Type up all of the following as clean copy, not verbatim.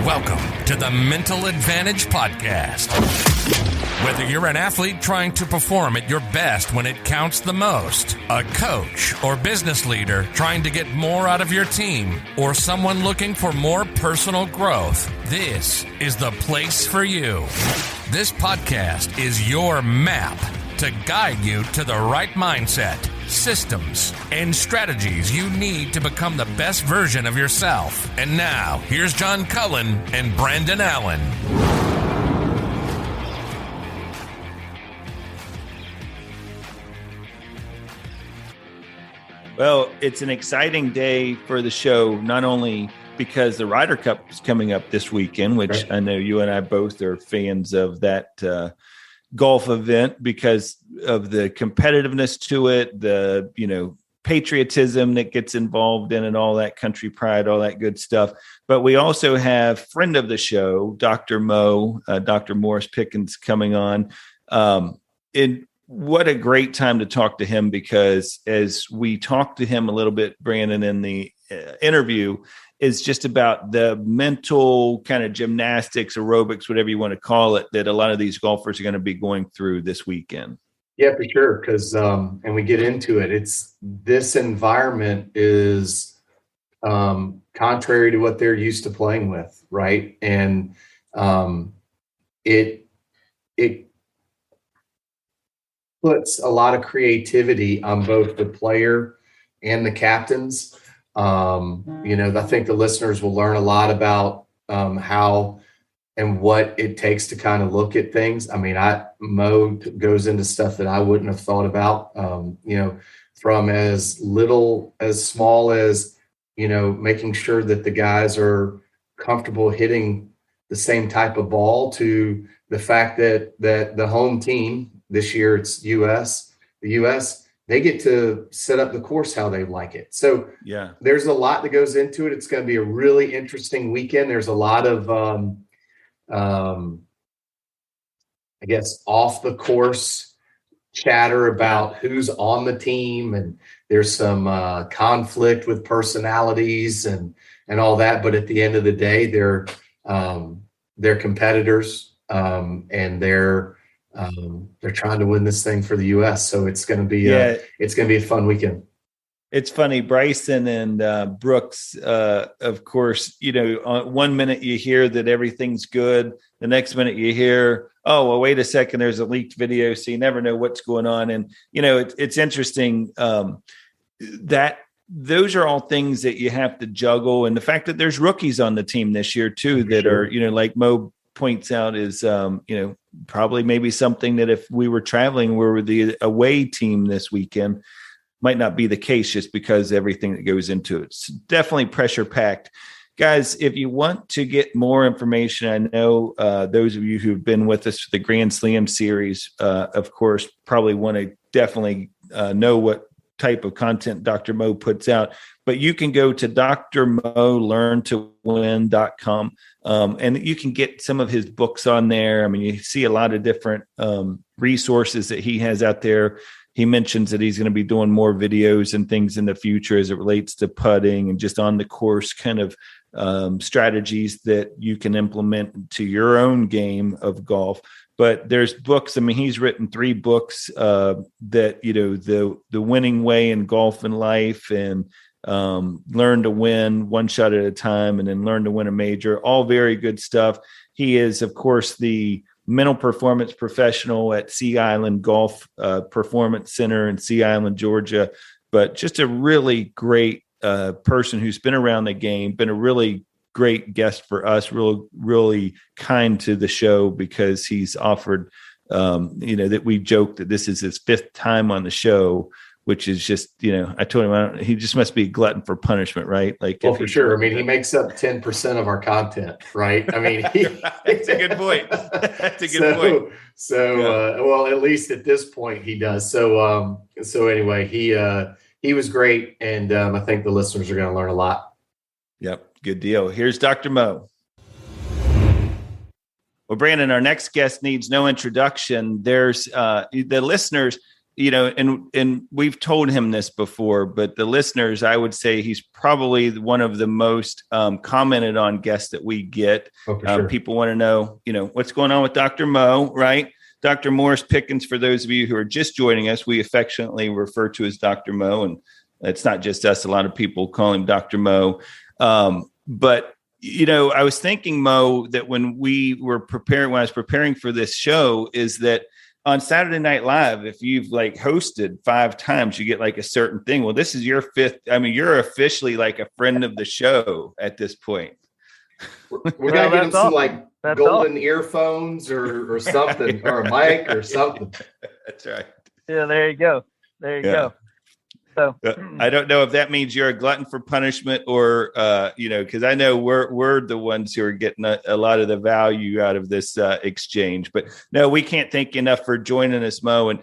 Welcome to the Mental Advantage Podcast. Whether you're an athlete trying to perform at your best when it counts the most, a coach or business leader trying to get more out of your team, or someone looking for more personal growth, this is the place for you. This podcast is your map to guide you to the right mindset, systems, and strategies you need to become the best version of yourself. And now, here's John Cullen and Brandon Allen. Well, it's an exciting day for the show, not only because the Ryder Cup is coming up this weekend, which I know you and I both are fans of that golf event because of the competitiveness to it, the, patriotism that gets involved in and all that country pride, all that good stuff. But we also have friend of the show, Dr. Mo, Dr. Morris Pickens coming on. What a great time to talk to him, because as we talked to him a little bit, Brandon, in the interview, is just about the mental kind of gymnastics, aerobics, whatever you want to call it, that a lot of these golfers are going to be going through this weekend. Yeah, for sure. Because, and we get into it, this environment is contrary to what they're used to playing with, right? And it puts a lot of creativity on both the player and the captains. I think the listeners will learn a lot about how and what it takes to kind of look at things. I mean, Mo goes into stuff that I wouldn't have thought about, from as small as, making sure that the guys are comfortable hitting the same type of ball, to the fact that the home team, this year it's the U.S., they get to set up the course how they like it. So yeah, there's a lot that goes into it. It's going to be a really interesting weekend. There's a lot of, off the course chatter about who's on the team, and there's some conflict with personalities and all that. But at the end of the day, they're competitors, and they're trying to win this thing for the U.S. So it's going to be a fun weekend. It's funny, Bryson and Brooks, of course, one minute you hear that everything's good. The next minute you hear, oh, well, wait a second, there's a leaked video. So you never know what's going on. And, it's interesting that those are all things that you have to juggle. And the fact that there's rookies on the team this year too, that are, like Mo points out, is, probably maybe something that if we were traveling, we were the away team this weekend, might not be the case, just because everything that goes into it. It's definitely pressure packed. Guys, if you want to get more information, I know those of you who've been with us for the Grand Slam series, of course, probably want to definitely know what type of content Dr. Mo puts out, but you can go to drmolearntowin.com, and you can get some of his books on there. I mean, you see a lot of different resources that he has out there. He mentions that he's going to be doing more videos and things in the future as it relates to putting and just on the course kind of strategies that you can implement to your own game of golf. But there's books. I mean, he's written 3 books that, the winning way in golf and life, and Learn to Win One Shot at a Time, and then Learn to Win a Major. All very good stuff. He is, of course, the mental performance professional at Sea Island Golf Performance Center in Sea Island, Georgia. But just a really great person who's been around the game, been a really great guest for us, really kind to the show, because he's offered, that we joke that this is his 5th time on the show, which is just, I told him he just must be a glutton for punishment, right? Like, well, for sure. I mean, he makes up 10% of our content, right? I mean, it's a good point. That's a good point. So, well, at least at this point he does. So anyway, he was great. And I think the listeners are going to learn a lot. Yep. Good deal. Here's Dr. Mo. Well, Brandon, our next guest needs no introduction. There's the listeners. and we've told him this before, but the listeners, I would say he's probably one of the most commented on guests that we get. Oh, for sure. People want to know, what's going on with Dr. Mo, right? Dr. Morris Pickens, for those of you who are just joining us, we affectionately refer to as Dr. Mo, and it's not just us. A lot of people call him Dr. Mo. But I was thinking, Mo, that when I was preparing for this show, is that on Saturday Night Live, if you've hosted 5 times, you get a certain thing. Well, this is your 5th. I mean, you're officially a friend of the show at this point. We got to get him some golden earphones or something, or a mic or something. That's right. Yeah, there you go. Go. So I don't know if that means you're a glutton for punishment or, because I know we're the ones who are getting a lot of the value out of this exchange. But no, we can't thank you enough for joining us, Mo. And,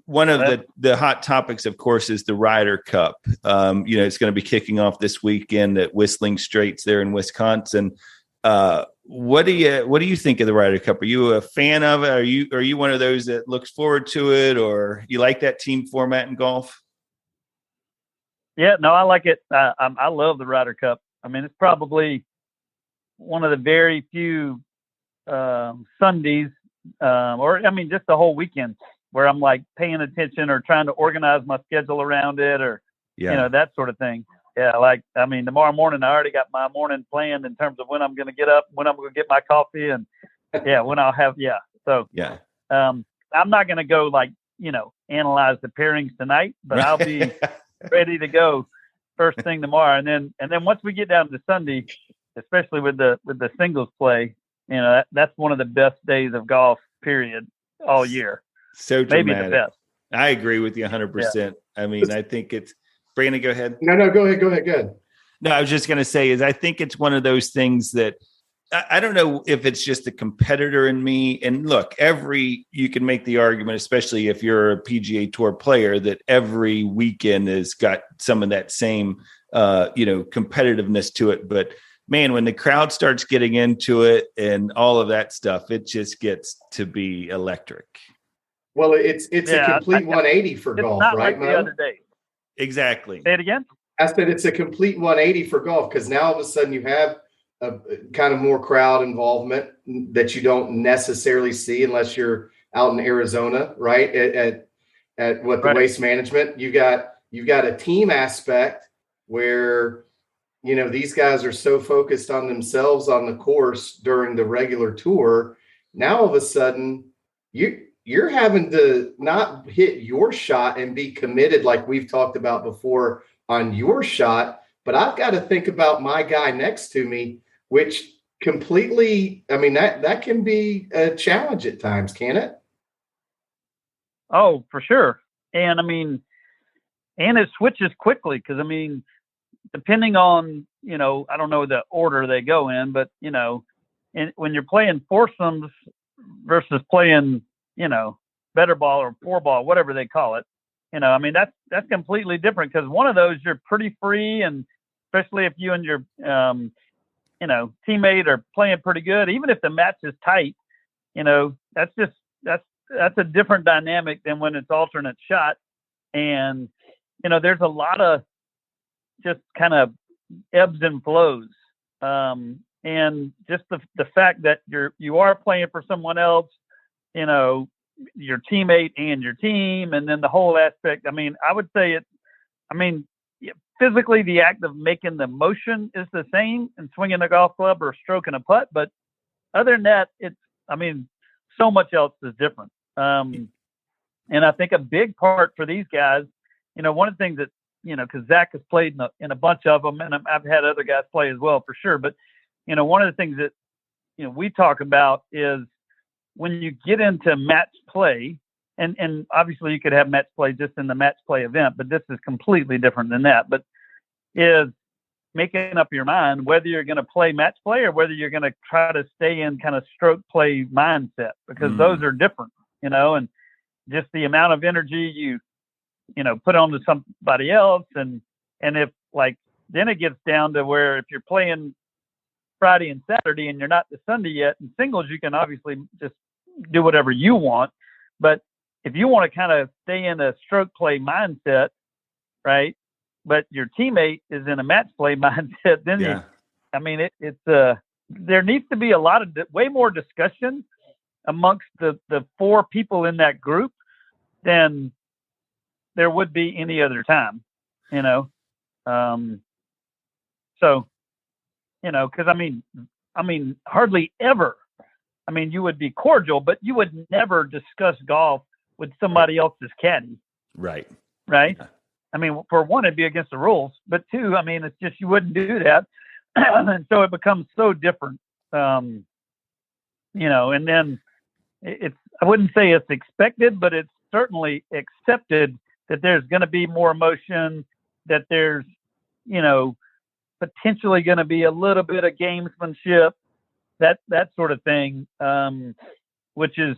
one of the hot topics, of course, is the Ryder Cup. It's going to be kicking off this weekend at Whistling Straits there in Wisconsin. What do you think of the Ryder Cup? Are you a fan of it? Are you one of those that looks forward to it, or you like that team format in golf? Yeah, no, I like it. I love the Ryder Cup. I mean, it's probably one of the very few Sundays, just the whole weekend where I'm paying attention or trying to organize my schedule around it, or that sort of thing. Yeah, tomorrow morning I already got my morning planned in terms of when I'm going to get up, when I'm going to get my coffee, and when I'll have So I'm not going to go analyze the pairings tonight, but I'll be ready to go first thing tomorrow. And then once we get down to Sunday, especially with the singles play, that's one of the best days of golf, period, all year. So dramatic. Maybe the best. I agree with you 100%. Yeah. I mean, I think it's Brandon, go ahead. No, go ahead. Go ahead. No, I was just going to say I think it's one of those things that I don't know if it's just a competitor in me. And look, you can make the argument, especially if you're a PGA Tour player, that every weekend has got some of that same, competitiveness to it. But man, when the crowd starts getting into it and all of that stuff, it just gets to be electric. Well, it's a complete 180 for golf, not right, like the other day. Exactly. Say it again. I said it's a complete 180 for golf, because now all of a sudden you have a kind of more crowd involvement that you don't necessarily see unless you're out in Arizona, right? At the Waste Management, you've got a team aspect where, these guys are so focused on themselves on the course during the regular tour. Now all of a sudden you're having to not hit your shot and be committed, like we've talked about before, on your shot, but I've got to think about my guy next to me, which completely, that can be a challenge at times, can it? Oh, for sure. And it switches quickly, because depending on, I don't know the order they go in, but when you're playing foursomes versus playing, better ball or 4-ball, whatever they call it, that's completely different, because one of those you're pretty free, and especially if you and your teammate are playing pretty good, even if the match is tight, that's a different dynamic than when it's alternate shot. And there's a lot of just kind of ebbs and flows, and just the fact that you are playing for someone else, your teammate and your team, and then the whole aspect. I would say physically the act of making the motion is the same, and swinging a golf club or stroking a putt, but other than that, so much else is different. And I think a big part for these guys, one of the things that, because Zach has played in a bunch of them, and I've had other guys play as well, for sure. But, one of the things that, we talk about is when you get into match play, and obviously you could have match play just in the match play event, but this is completely different than that. But is making up your mind whether you're going to play match play or whether you're going to try to stay in kind of stroke play mindset, because those are different, and just the amount of energy you put onto somebody else. And if then it gets down to where if you're playing Friday and Saturday and you're not to Sunday yet, in singles, you can obviously just do whatever you want. But if you want to kind of stay in a stroke play mindset, right, but your teammate is in a match play mindset, then there needs to be a lot of way more discussion amongst the 4 people in that group than there would be any other time, so, because I mean, hardly ever. I mean, you would be cordial, but you would never discuss golf with somebody else's caddy. Right. Right. Yeah. I mean, for one, it'd be against the rules, but 2, I mean, it's just, you wouldn't do that. And so it becomes so different, and then I wouldn't say it's expected, but it's certainly accepted that there's going to be more emotion, that there's, potentially going to be a little bit of gamesmanship, that sort of thing, which is,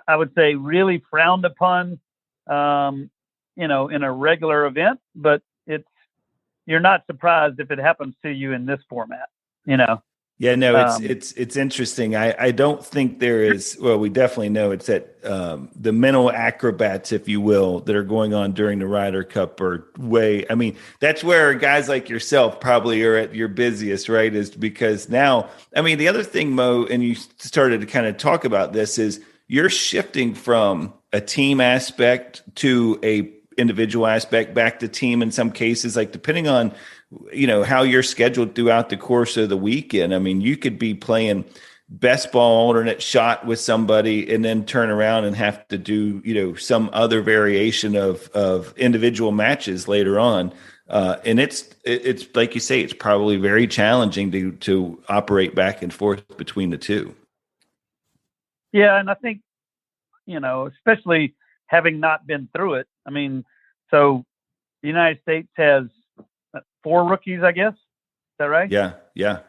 I would say, really frowned upon, in a regular event, but you're not surprised if it happens to you in this format, Yeah, no, it's interesting. I don't think there is, well, we definitely know it's that the mental acrobats, if you will, that are going on during the Ryder Cup are that's where guys like yourself probably are at your busiest, right? Is because now, the other thing, Mo, and you started to kind of talk about this, is you're shifting from a team aspect to a individual aspect, back to team in some cases, like depending on how you're scheduled throughout the course of the weekend. You could be playing best ball alternate shot with somebody and then turn around and have to do some other variation of individual matches later on, and it's like you say, it's probably very challenging to operate back and forth between the two. Yeah, and I think especially having not been through it. So the United States has 4 rookies, I guess. Is that right? Yeah. Yeah.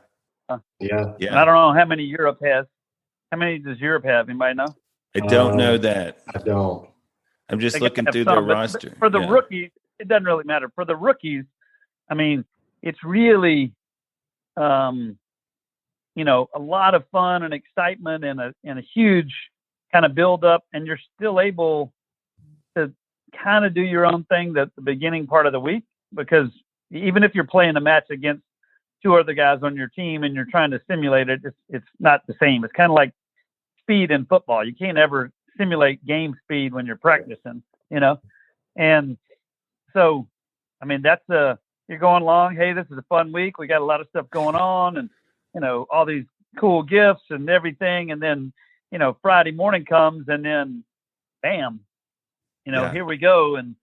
And I don't know how many Europe has. How many does Europe have? Anybody know? I don't know that. I don't. I'm just looking through their roster. For the rookies, it doesn't really matter. For the rookies, it's really, a lot of fun and excitement and a huge kind of build up, and you're still able to kind of do your own thing at the beginning part of the week, because even if you're playing a match against 2 other guys on your team and you're trying to simulate it, it's not the same. It's kind of like speed in football. You can't ever simulate game speed when you're practicing, and so, that's you're going along. Hey, this is a fun week. We got a lot of stuff going on, and, all these cool gifts and everything. And then, Friday morning comes, and then bam, here we go. And,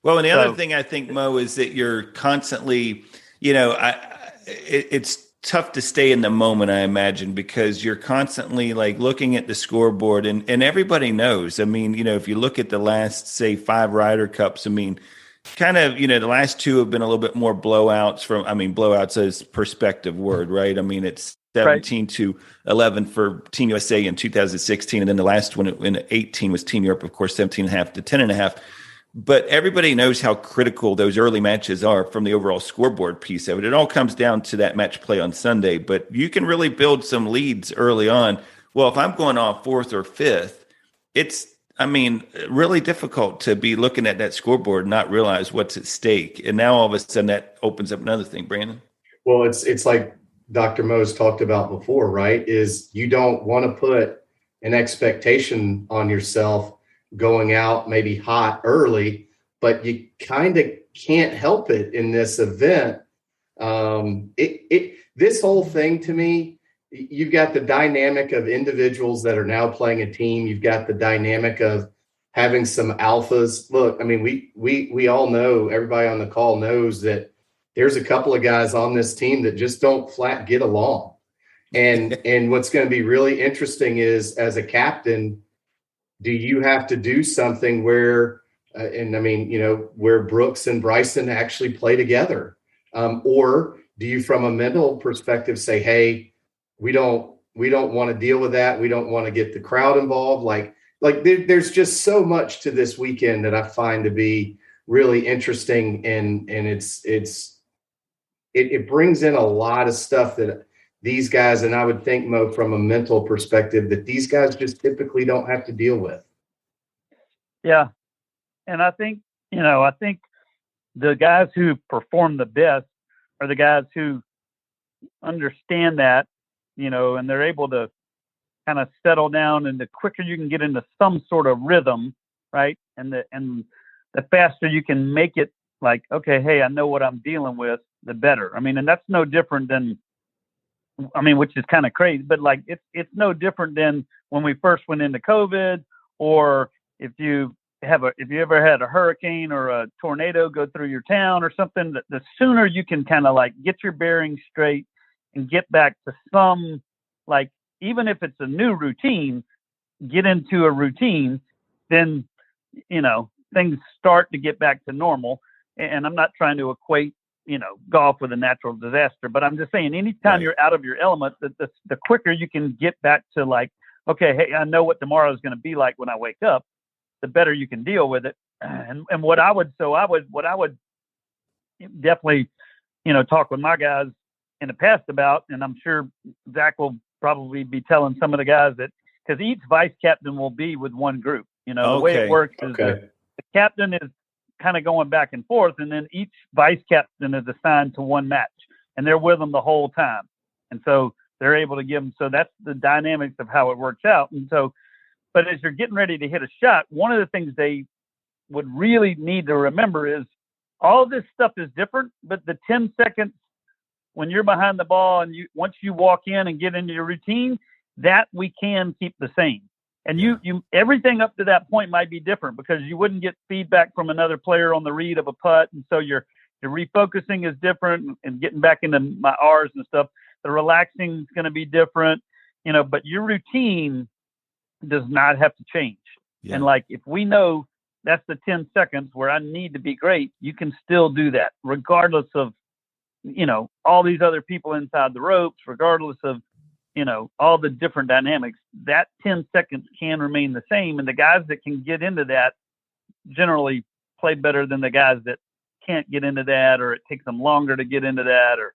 well, and the other thing I think, Mo, is that you're constantly, it's tough to stay in the moment, I imagine, because you're constantly like looking at the scoreboard, and everybody knows. If you look at the last, say, 5 Ryder Cups, kind of, the last 2 have been a little bit more blowouts blowouts is perspective word, right? It's 17-11 for Team USA in 2016. And then the last one in 18 was Team Europe, of course, 17.5 to 10.5. But everybody knows how critical those early matches are from the overall scoreboard piece of it. It all comes down to that match play on Sunday, but you can really build some leads early on. Well, if I'm going off 4th or 5th, it's, really difficult to be looking at that scoreboard and not realize what's at stake. And now all of a sudden that opens up another thing, Brandon. Well, it's like Dr. Mo's talked about before, right? Is you don't want to put an expectation on yourself going out maybe hot early, but you kind of can't help it in this event. This whole thing, to me, you've got the dynamic of individuals that are now playing a team. You've got the dynamic of having some alphas. Look, we all know, everybody on the call knows that there's a couple of guys on this team that just don't flat get along. And what's going to be really interesting is, as a captain, do you have to do something where, where Brooks and Bryson actually play together? Or do you, from a mental perspective, say, hey, we don't want to deal with that. We don't want to get the crowd involved. There's just so much to this weekend that I find to be really interesting. And it brings in a lot of stuff that these guys, and I would think, Mo, from a mental perspective, that these guys just typically don't have to deal with. Yeah. And I think the guys who perform the best are the guys who understand that, and they're able to kind of settle down, and the quicker you can get into some sort of rhythm, right? And the faster you can make it like, okay, hey, I know what I'm dealing with, the better. I mean, and that's no different than, which is kind of crazy, but like, it's no different than when we first went into COVID, or if you ever had a hurricane or a tornado go through your town or something, the sooner you can kind of like get your bearings straight and get back to some, like, even if it's a new routine, get into a routine, then, things start to get back to normal. And I'm not trying to equate, golf with a natural disaster, but I'm just saying, anytime you're out of your element, the quicker you can get back to like, okay, hey, I know what tomorrow is going to be like when I wake up, the better you can deal with it. And what I would definitely, talk with my guys in the past about, and I'm sure Zach will probably be telling some of the guys that, because each vice captain will be with one group. The way it works is the captain is kind of going back and forth, and then each vice captain is assigned to one match, and they're with them the whole time. And so they're able to give them, so that's the dynamics of how it works out. And so, but as you're getting ready to hit a shot, one of the things they would really need to remember is all this stuff is different, but the 10 seconds when you're behind the ball and once you walk in and get into your routine, that we can keep the same. And you everything up to that point might be different because you wouldn't get feedback from another player on the read of a putt. And so your refocusing is different and getting back into my R's and stuff. The relaxing is going to be different, but your routine does not have to change. Yeah. And like, if we know that's the 10 seconds where I need to be great, you can still do that regardless of, all these other people inside the ropes, regardless of, all the different dynamics. That 10 seconds can remain the same. And the guys that can get into that generally play better than the guys that can't get into that, or it takes them longer to get into that, or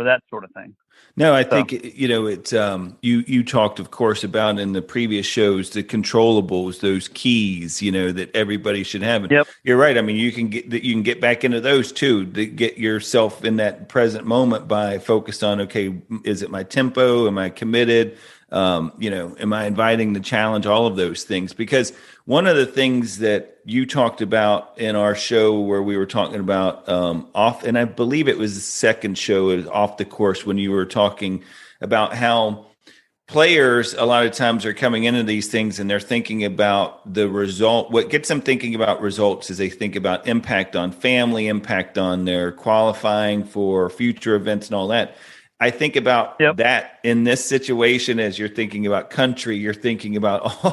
that sort of thing. No, I think, it's, you talked, of course, about in the previous shows, the controllables, those keys, that everybody should have. And yep. You're right. I mean, you can get back into those too, to get yourself in that present moment by focused on, okay, is it my tempo? Am I committed? Am I inviting the challenge? All of those things, because one of the things that you talked about in our show where we were talking about and I believe it was the second show, it was Off the Course, when you were talking about how players a lot of times are coming into these things and they're thinking about the result. What gets them thinking about results is they think about impact on family, impact on their qualifying for future events and all that. I think about that in this situation, as you're thinking about country, you're thinking about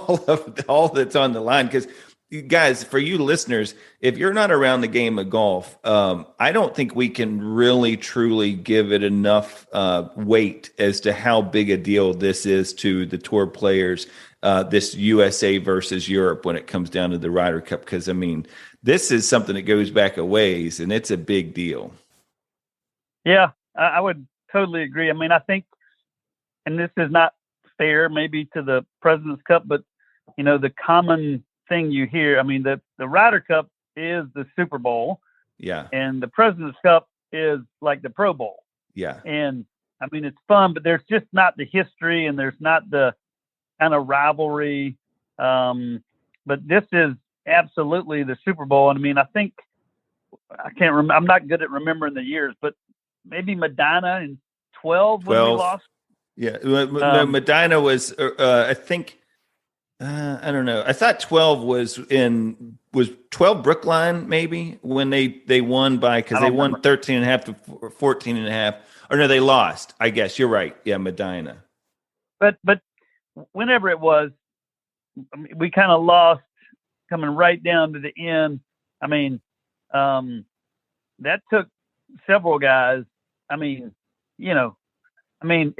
all that's on the line. Because you guys, for you listeners, if you're not around the game of golf, I don't think we can really truly give it enough weight as to how big a deal this is to the tour players, this USA versus Europe when it comes down to the Ryder Cup. Because, this is something that goes back a ways, and it's a big deal. Yeah, I would totally agree. I think, and this is not fair maybe to the President's Cup, but the common thing you hear, the Ryder Cup is the Super Bowl. Yeah. And the President's Cup is like the Pro Bowl. Yeah. And it's fun, but there's just not the history and there's not the kind of rivalry. But this is absolutely the Super Bowl. And I think, I can't remember, I'm not good at remembering the years, but maybe Medina in 12 when we lost. Yeah. No, Medina was, I think, I don't know. I thought 12 was 12 Brookline maybe when they won because they won 13.5 to 14.5. Or no, they lost. I guess you're right. Yeah, Medina. But whenever it was, we kind of lost coming right down to the end. That took several guys. If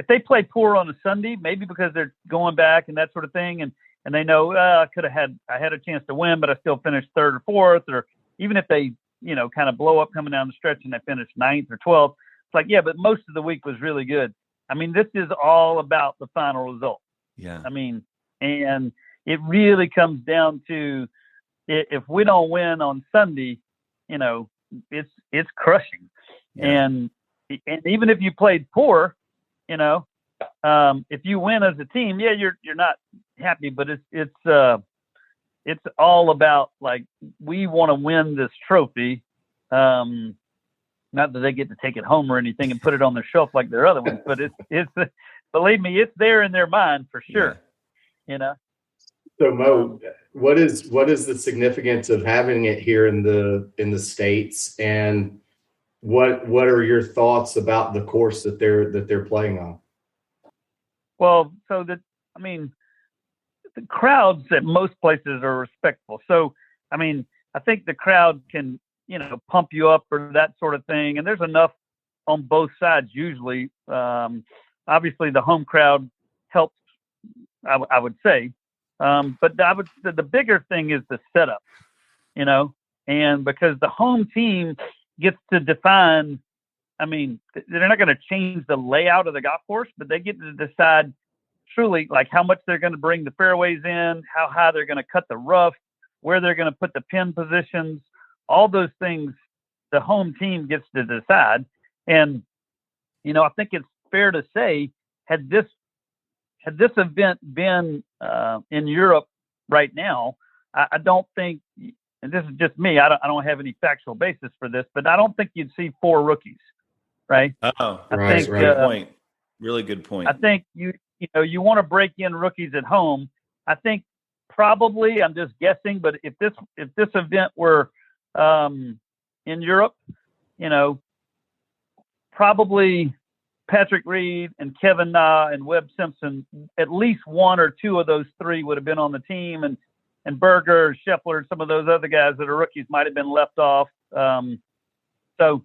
they play poor on a Sunday, maybe because they're going back and that sort of thing, and they know I had a chance to win, but I still finished third or fourth, or even if they, kind of blow up coming down the stretch and they finish 9th or 12th, it's like, yeah, but most of the week was really good. I mean, this is all about the final result. Yeah. I mean, and it really comes down to, if we don't win on Sunday, you know, it's crushing. Yeah. And even if you played poor, you know, if you win as a team, yeah, you're not happy, but it's all about, like, we want to win this trophy. Not that they get to take it home or anything and put it on their shelf like their other ones, but it's believe me, it's there in their mind for sure. Yeah. You know. So Mo, what is the significance of having it here in the States, and what are your thoughts about the course that they're playing on? Well, so I mean, the crowds at most places are respectful. So, I mean, I think the crowd can, you know, pump you up or that sort of thing. And there's enough on both sides usually. Obviously, the home crowd helps, I would say. But the bigger thing is the setup, you know, and because the home team gets to define, I mean, they're not going to change the layout of the golf course, but they get to decide truly, like, how much they're going to bring the fairways in, how high they're going to cut the rough, where they're going to put the pin positions, all those things the home team gets to decide. And, you know, I think it's fair to say, had this event been in Europe right now, I don't think, and this is just me, I don't have any factual basis for this, but I don't think you'd see 4 rookies, right? Oh, right. That's a good point. Really good point. I think you want to break in rookies at home. I think probably, I'm just guessing, but if this event were in Europe, you know, probably Patrick Reed and Kevin Na and Webb Simpson, at least 1 or 2 of those 3 would have been on the team, and Berger, Scheffler, some of those other guys that are rookies might have been left off. So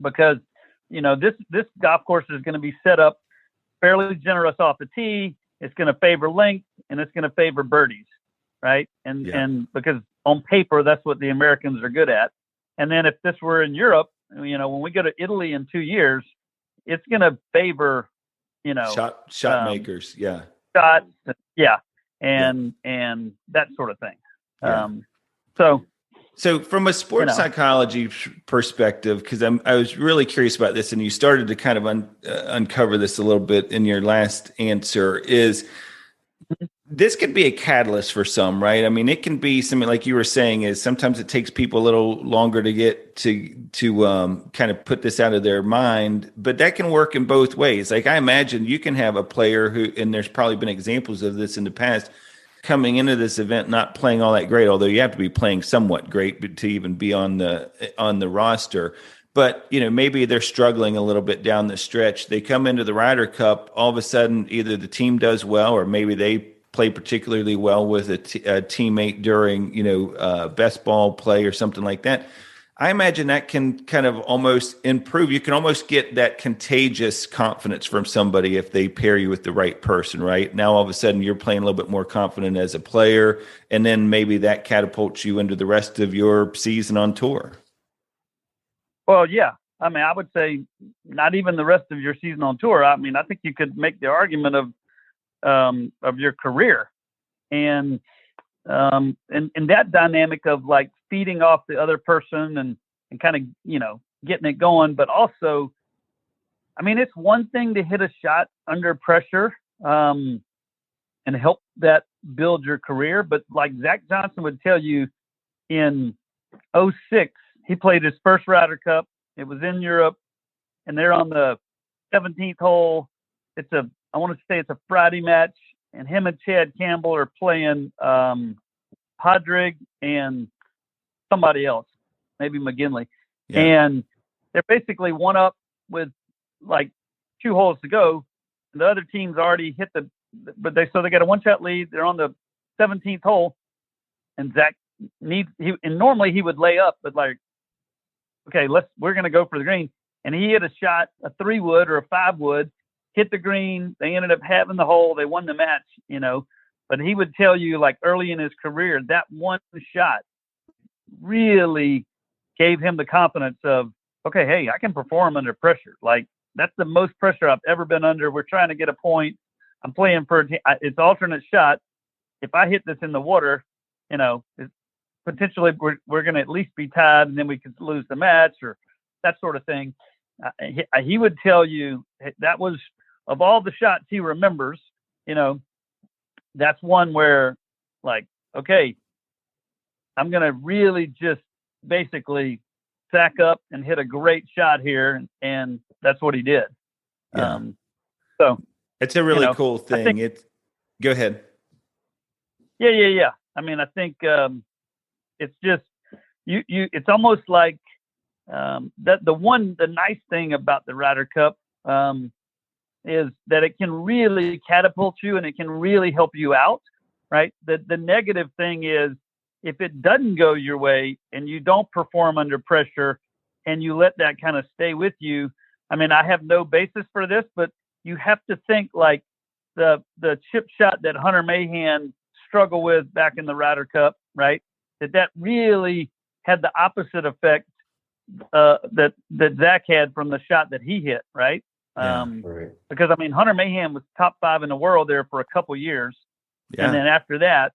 because, you know, this golf course is going to be set up fairly generous off the tee. It's going to favor length, and it's going to favor birdies, right? And because on paper, that's what the Americans are good at. And then if this were in Europe, you know, when we go to Italy in 2 years, it's going to favor, you know, shot makers. Yeah. Shots. Yeah. And that sort of thing. Yeah. So from a sports psychology perspective, because I was really curious about this, and you started to kind of uncover this a little bit in your last answer, is this could be a catalyst for some, right? I mean, it can be something like you were saying, is sometimes it takes people a little longer to get to kind of put this out of their mind, but that can work in both ways. Like, I imagine you can have a player who, and there's probably been examples of this in the past, coming into this event not playing all that great, although you have to be playing somewhat great to even be on the roster. But, you know, maybe they're struggling a little bit down the stretch. They come into the Ryder Cup, all of a sudden either the team does well, or maybe they play particularly well with a teammate during, you know, best ball play or something like that. I imagine that can kind of almost improve. You can almost get that contagious confidence from somebody if they pair you with the right person, right? Now, all of a sudden, you're playing a little bit more confident as a player, and then maybe that catapults you into the rest of your season on tour. Well, yeah. I mean, I would say not even the rest of your season on tour. I mean, I think you could make the argument of your career, and that dynamic of, like, feeding off the other person and kind of, you know, getting it going. But also, I mean, it's one thing to hit a shot under pressure and help that build your career. But like Zach Johnson would tell you, in 2006, he played his first Ryder Cup. It was in Europe, and they're on the 17th hole. I want to say it's a Friday match, and him and Chad Campbell are playing Podrick and somebody else, maybe McGinley. Yeah. And they're basically one up with like 2 holes to go. And the other team's already hit so they got a 1-shot lead. They're on the 17th hole, and Zach and normally he would lay up, but like, okay, we're going to go for the green. And he hit a shot, a 3-wood or a 5-wood, hit the green. They ended up having the hole. They won the match, you know. But he would tell you, like, early in his career, that one shot really gave him the confidence of, okay, hey, I can perform under pressure. Like, that's the most pressure I've ever been under. We're trying to get a point. I'm playing for a team. It's alternate shot. If I hit this in the water, potentially we're going to at least be tied, and then we could lose the match or that sort of thing. He would tell you that was, of all the shots he remembers, that's one where, like, okay, I'm going to really just basically sack up and hit a great shot here. And that's what he did. Yeah. So it's a really cool thing. Go ahead. Yeah. I mean, I think it's just, it's almost like the nice thing about the Ryder Cup is that it can really catapult you and it can really help you out, right? The negative thing is, if it doesn't go your way and you don't perform under pressure and you let that kind of stay with you, I mean, I have no basis for this, but you have to think like the chip shot that Hunter Mahan struggled with back in the Ryder Cup, right? That really had the opposite effect that Zach had from the shot that he hit, right? Right. Because, I mean, Hunter Mahan was top 5 in the world there for a couple years. Yeah. And then after that,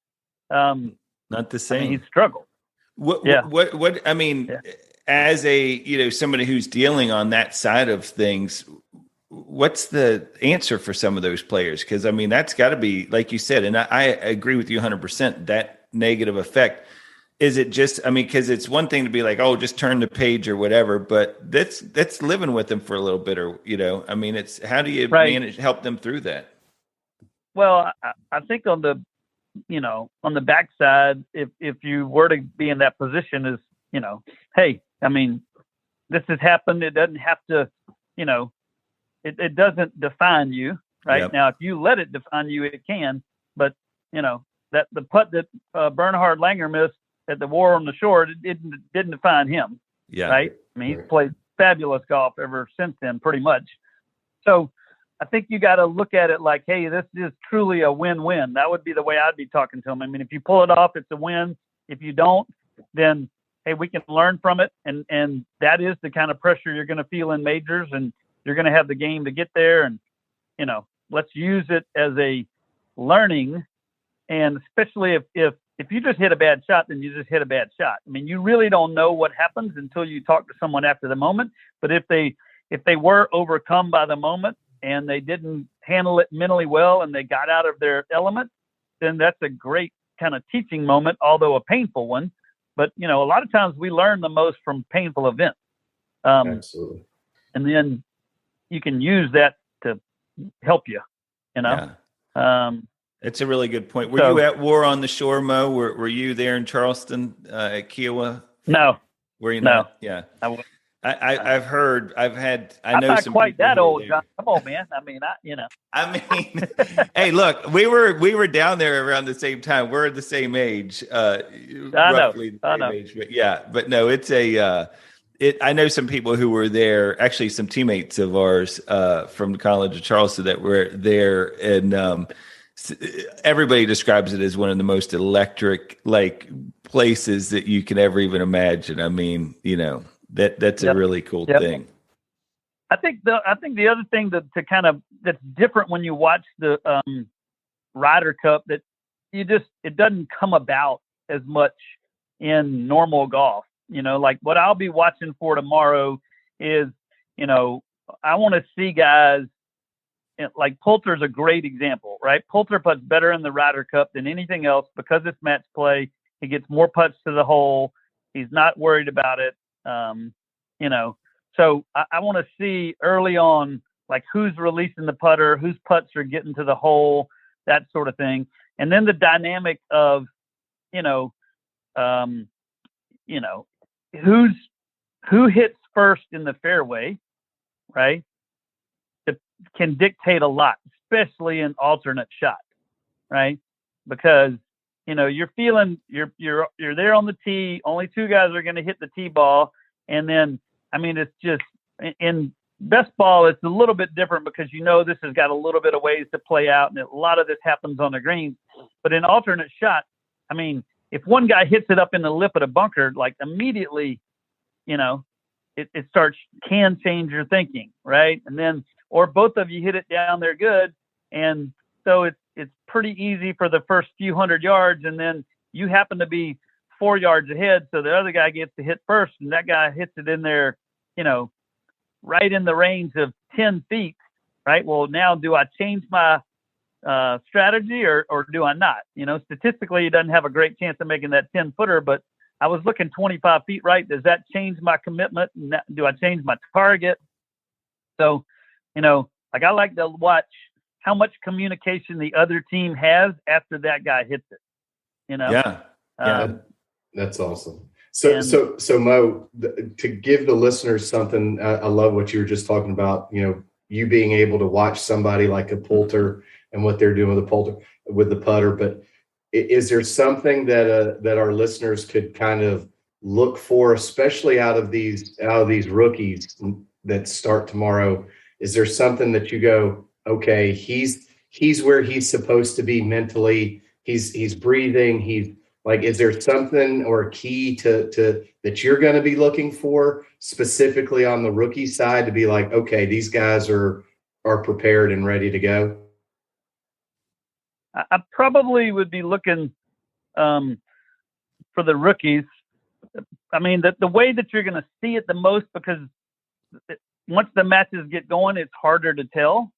not the same. I mean, he struggled. What I mean, as a, somebody who's dealing on that side of things, what's the answer for some of those players? Because, I mean, that's got to be, like you said, and I agree with you 100%, that negative effect. Is it just, I mean, because it's one thing to be like, oh, just turn the page or whatever, but that's living with them for a little bit, or, I mean, it's, how do you help them through that? Well, I think on the backside, if you were to be in that position, is, hey, I mean, this has happened. It doesn't have to, it doesn't define you, right? Yep. Now, if you let it define you, it can, but that the putt that Bernhard Langer missed at the War on the Shore, it didn't define him. Yeah. Right. I mean, he's played fabulous golf ever since then, pretty much. So I think you got to look at it like, hey, this is truly a win-win. That would be the way I'd be talking to him. I mean, if you pull it off, it's a win. If you don't, then, hey, we can learn from it. And that is the kind of pressure you're going to feel in majors, and you're going to have the game to get there. And, let's use it as a learning. And especially if you just hit a bad shot, then you just hit a bad shot. I mean, you really don't know what happens until you talk to someone after the moment. But if they were overcome by the moment and they didn't handle it mentally well and they got out of their element, then that's a great kind of teaching moment, although a painful one. But, a lot of times we learn the most from painful events. Absolutely. And then you can use that to help you, Yeah. It's a really good point. Were you at War on the Shore, Mo? Were you there in Charleston at Kiowa? No. Were you no. not? Yeah. I've heard. I'm not some quite that old, there. John. Come on, man. I mean, hey, look, we were down there around the same time. We're the same age, roughly the same age. But yeah, but no, it's I know some people who were there. Actually, some teammates of ours from the College of Charleston that were there, and everybody describes it as one of the most electric places that you can ever even imagine. I mean, that's a really cool thing. I think the other thing to kind of that's different when you watch the Ryder Cup, that it doesn't come about as much in normal golf. Like what I'll be watching for tomorrow is, I want to see guys. Like Poulter's a great example, right? Poulter puts better in the Ryder Cup than anything else because it's match play. He gets more putts to the hole. He's not worried about it. So I want to see early on, like who's releasing the putter, whose putts are getting to the hole, that sort of thing. And then the dynamic of, who hits first in the fairway, right? Can dictate a lot, especially in alternate shots, right? Because you're feeling you're there on the tee. Only 2 guys are going to hit the tee ball, and then it's just in best ball. It's a little bit different because this has got a little bit of ways to play out, and a lot of this happens on the green. But in alternate shot, if one guy hits it up in the lip of the bunker, like immediately, it can change your thinking, right? And then, or both of you hit it down there good. And so it's pretty easy for the first few 100 yards. And then you happen to be 4 yards ahead. So the other guy gets to hit first, and that guy hits it in there, right in the range of 10 feet, right? Well, now do I change my strategy or do I not? Statistically, he doesn't have a great chance of making that 10-footer, but I was looking 25 feet right. Does that change my commitment? Do I change my target? So, I like to watch how much communication the other team has after that guy hits it. Yeah. That's awesome. So Mo, to give the listeners something, I love what you were just talking about. You being able to watch somebody like a Poulter and what they're doing with the putter. But is there something that our listeners could kind of look for, especially out of these rookies that start tomorrow? Is there something that you go, okay, he's where he's supposed to be mentally? He's breathing. He's like, is there something or a key to that you're going to be looking for specifically on the rookie side to be like, okay, these guys are prepared and ready to go? I probably would be looking for the rookies. I mean, the way that you're going to see it the most, because once the matches get going, it's harder to tell,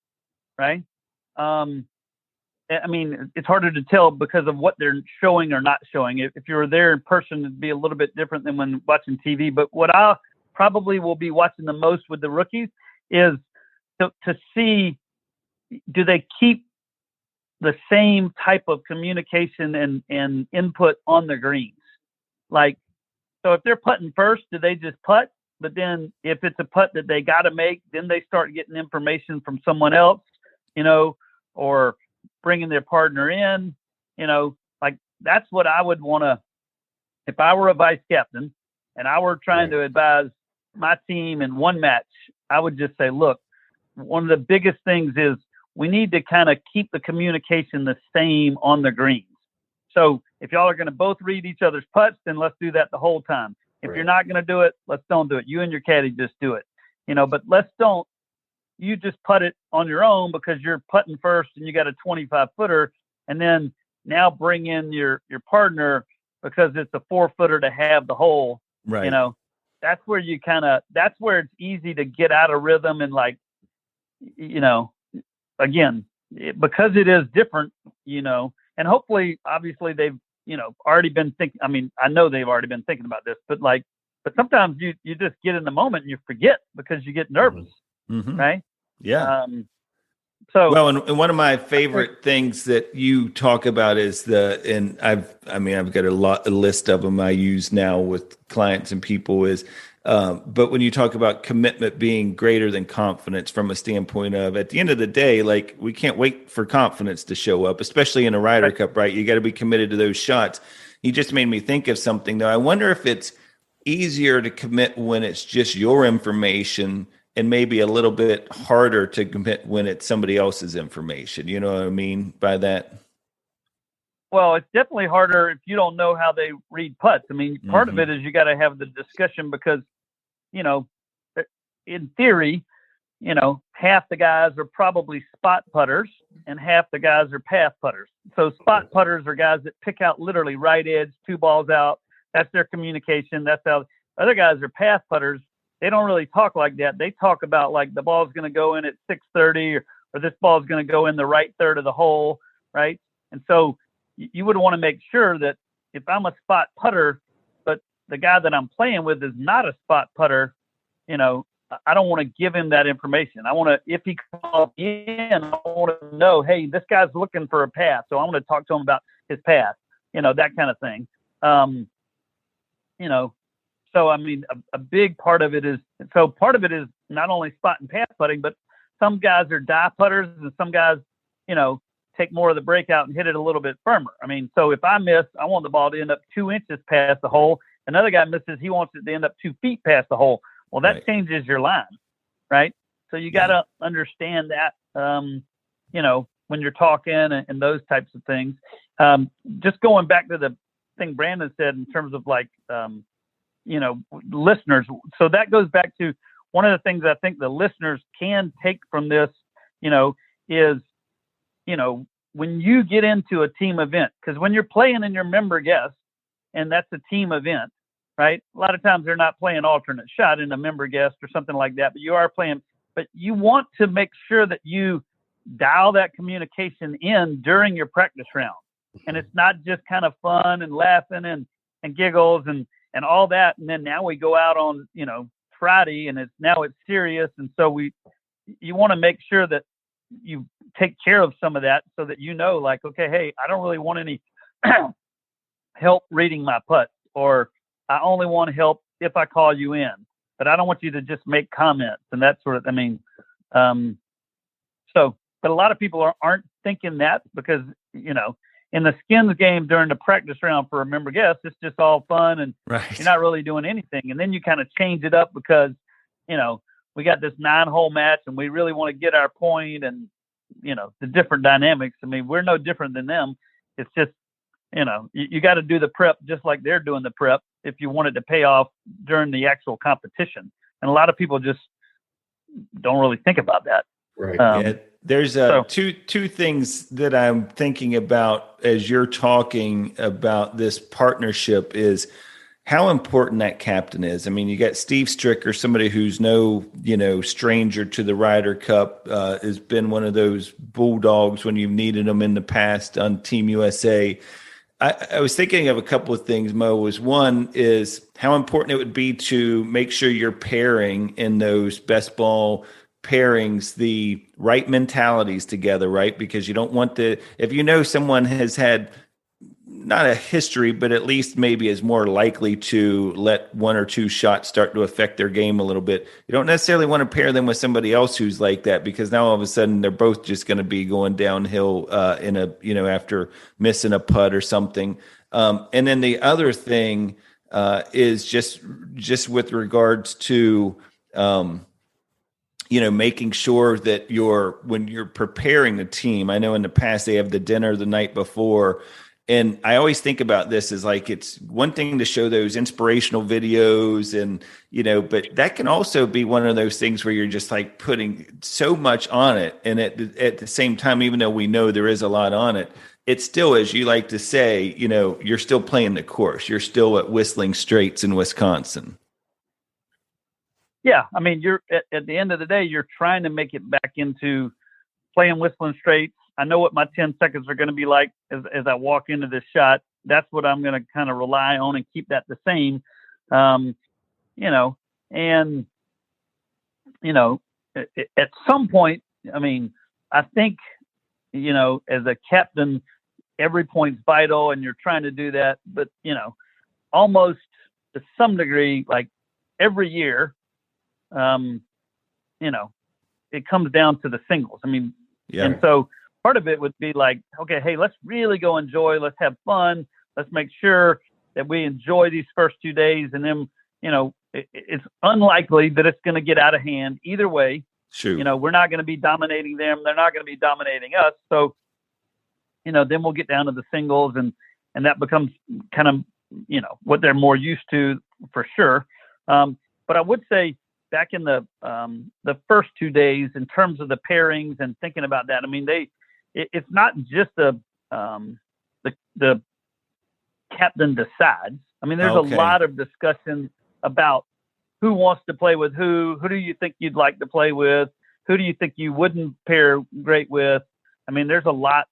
right? It's harder to tell because of what they're showing or not showing. If you were there in person, it'd be a little bit different than when watching TV. But what I probably will be watching the most with the rookies is to see, do they keep the same type of communication and input on the greens? Like, so if they're putting first, do they just putt? But then if it's a putt that they got to make, then they start getting information from someone else, or bringing their partner in, like that's what I would want to, if I were a vice captain and I were trying to advise my team in one match, I would just say, look, one of the biggest things is we need to kind of keep the communication the same on the greens. So if y'all are going to both read each other's putts, then let's do that the whole time. If you're not going to do it, let's don't do it. You and your caddy just do it, but let's don't, you just putt it on your own because you're putting first and you got a 25-footer, and then now bring in your partner because it's a 4-footer to have the hole. Right. That's where that's where it's easy to get out of rhythm and again, because it is different, and hopefully, obviously they've, already been thinking, I know they've already been thinking about this, but sometimes you just get in the moment and you forget because you get nervous. Mm-hmm. Right. Yeah. And one of my favorite things that you talk about is I've got a list of them I use now with clients and people is, but when you talk about commitment being greater than confidence from a standpoint of, at the end of the day, like we can't wait for confidence to show up, especially in a Ryder Cup, right? You got to be committed to those shots. You just made me think of something though. I wonder if it's easier to commit when it's just your information and maybe a little bit harder to commit when it's somebody else's information. You know what I mean by that? Well, it's definitely harder if you don't know how they read putts. Part of it is you got to have the discussion because, in theory, half the guys are probably spot putters and half the guys are path putters. So spot putters are guys that pick out literally right edge, 2 balls out. That's their communication. That's how other guys are path putters. They don't really talk like that. They talk about like the ball's going to go in at 630 or this ball's going to go in the right third of the hole, right? And so you would want to make sure that if I'm a spot putter, but the guy that I'm playing with is not a spot putter, I don't want to give him that information. I want to, if he calls in, I want to know, hey, this guy's looking for a path. So I want to talk to him about his path, that kind of thing. So, a big part of it is, not only spot and path putting, but some guys are die putters and some guys, take more of the breakout and hit it a little bit firmer. So if I miss, I want the ball to end up 2 inches past the hole. Another guy misses, he wants it to end up 2 feet past the hole. Well, that changes your line, right? So you got to understand that, when you're talking and those types of things. Just going back to the thing Brandon said in terms of listeners. So that goes back to one of the things I think the listeners can take from this, is, when you get into a team event, because when you're playing in your member guest, and that's a team event, right? A lot of times they're not playing alternate shot in a member guest or something like that, but you are playing, but you want to make sure that you dial that communication in during your practice round. And it's not just kind of fun and laughing and giggles and all that. And then now we go out on, Friday, and it's serious. And so you want to make sure that you take care of some of that, so that, like, okay, hey, I don't really want any help reading my putt, or I only want help if I call you in, but I don't want you to just make comments and that sort of, but a lot of people aren't thinking that, because, in the skins game during the practice round for a member guest, it's just all fun and right. You're not really doing anything. And then you kind of change it up because, we got this 9-hole match and we really want to get our point, and, the different dynamics. We're no different than them. It's just, you got to do the prep just like they're doing the prep if you want it to pay off during the actual competition. And a lot of people just don't really think about that. Right. There's two things that I'm thinking about as you're talking about this partnership is how important that captain is. You got Steve Stricker, somebody who's no, stranger to the Ryder Cup, has been one of those bulldogs when you've needed them in the past on Team USA. I was thinking of a couple of things, Mo. One is how important it would be to make sure you're pairing in those best ball pairings the right mentalities together, right? Because you don't want if someone has had not a history, but at least maybe is more likely to let one or two shots start to affect their game a little bit. You don't necessarily want to pair them with somebody else who's like that, because now all of a sudden they're both just going to be going downhill after missing a putt or something. And then the other thing is just with regards to making sure that when you're preparing the team. I know in the past they have the dinner the night before. And I always think about this as like, it's one thing to show those inspirational videos and, but that can also be one of those things where you're just like putting so much on it. And at the same time, even though we know there is a lot on it, it's still, as you like to say, you're still playing the course. You're still at Whistling Straits in Wisconsin. Yeah. You're at the end of the day, you're trying to make it back into playing Whistling Straits. I know what my 10 seconds are going to be like as I walk into this shot. That's what I'm going to kind of rely on and keep that the same. At some point, I think, as a captain, every point's vital and you're trying to do that, but, almost to some degree, like every year, it comes down to the singles. Yeah. And so part of it would be like, okay, hey, let's really go enjoy. Let's have fun. Let's make sure that we enjoy these first 2 days. And then, it's unlikely that it's going to get out of hand either way. Sure. We're not going to be dominating them. They're not going to be dominating us. So, then we'll get down to the singles and that becomes kind of, what they're more used to for sure. But I would say back in the first 2 days, in terms of the pairings and thinking about that, it's not just the captain decides. There's a lot of discussion about who wants to play with who do you think you'd like to play with, who do you think you wouldn't pair great with. There's a lot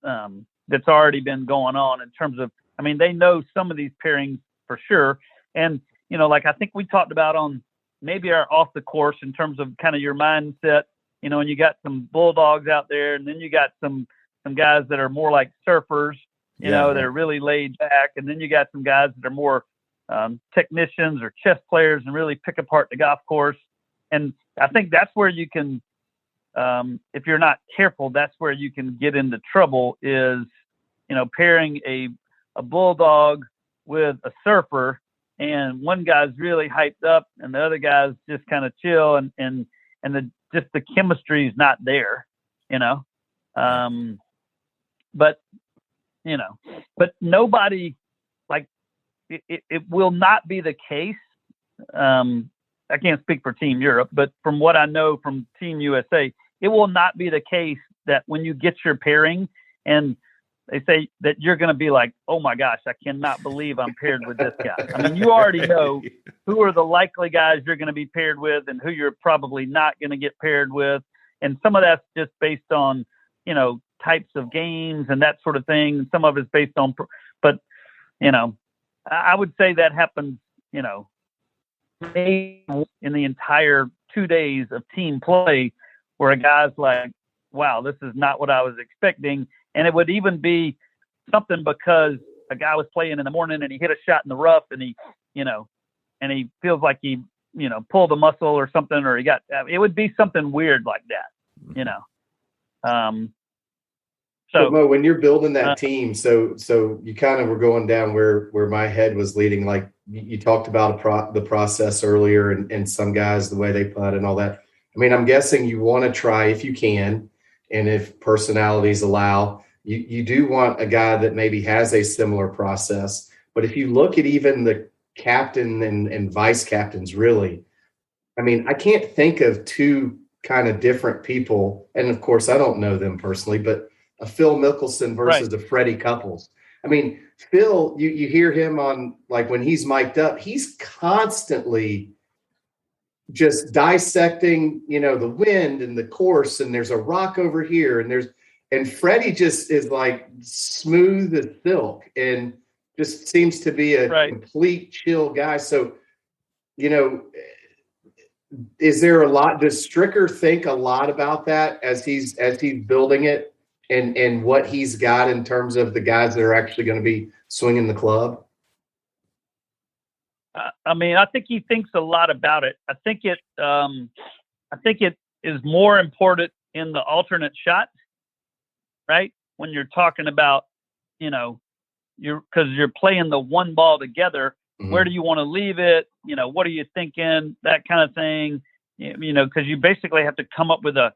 that's already been going on in terms of, they know some of these pairings for sure. And, like I think we talked about on maybe our off the course in terms of kind of your mindset, and you got some bulldogs out there, and then you got some guys that are more like surfers, that are really laid back. And then you got some guys that are more technicians or chess players and really pick apart the golf course. And I think that's where you can, if you're not careful, that's where you can get into trouble is, pairing a bulldog with a surfer, and one guy's really hyped up and the other guy's just kind of chill, and the chemistry is not there, but nobody, like, it will not be the case. I can't speak for Team Europe, but from what I know from Team USA, it will not be the case that when you get your pairing and they say that you're going to be like, oh my gosh, I cannot believe I'm paired with this guy. I mean, you already know who are the likely guys you're going to be paired with and who you're probably not going to get paired with. And some of that's just based on, types of games and that sort of thing. Some of it's based on, but, I would say that happens, maybe in the entire 2 days of team play where a guy's like, wow, this is not what I was expecting. And it would even be something because a guy was playing in the morning and he hit a shot in the rough and he feels like he, pulled a muscle or something, or it would be something weird like that, So Mo, when you're building that team, so you kind of were going down where my head was leading. Like you talked about the process earlier, and some guys the way they putt and all that. I mean, I'm guessing you want to try if you can, and if personalities allow, you do want a guy that maybe has a similar process. But if you look at even the captain and vice captains, really, I mean, I can't think of two kind of different people, and of course, I don't know them personally, but a Phil Mickelson versus a Freddie Couples. I mean, Phil, you hear him on, like, when he's mic'd up, he's constantly just dissecting, the wind and the course, and there's a rock over here, and Freddie just is like smooth as silk and just seems to be a complete chill guy. So, is there a lot, does Stricker think a lot about that as he's building it? And what he's got in terms of the guys that are actually going to be swinging the club? I mean, I think he thinks a lot about it. I think it is more important in the alternate shot, right? When you're talking about, because you're playing the one ball together. Mm-hmm. Where do you want to leave it? What are you thinking? That kind of thing. Because you basically have to come up with a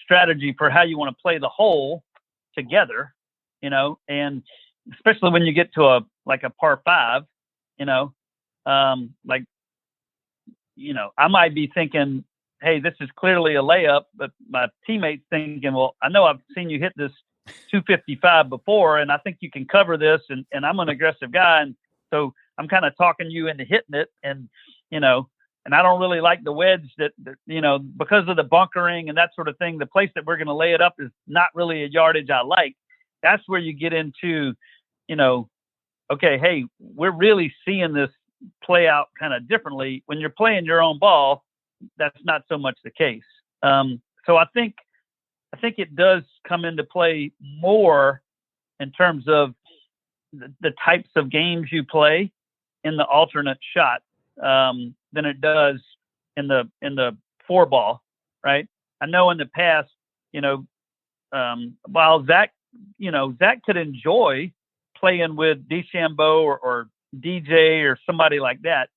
strategy for how you want to play the hole together, and especially when you get to a par five, I might be thinking, hey, this is clearly a layup, but my teammate's thinking, well, I know I've seen you hit this 255 before, and I think you can cover this, and I'm an aggressive guy, and so I'm kind of talking you into hitting it, and and I don't really like the wedge that because of the bunkering and that sort of thing, the place that we're going to lay it up is not really a yardage I like. That's where you get into, okay, hey, we're really seeing this play out kind of differently. When you're playing your own ball, that's not so much the case. So I think it does come into play more in terms of the types of games you play in the alternate shot. Than it does in the four ball, right? I know in the past, while Zach could enjoy playing with DeChambeau or DJ or somebody like that,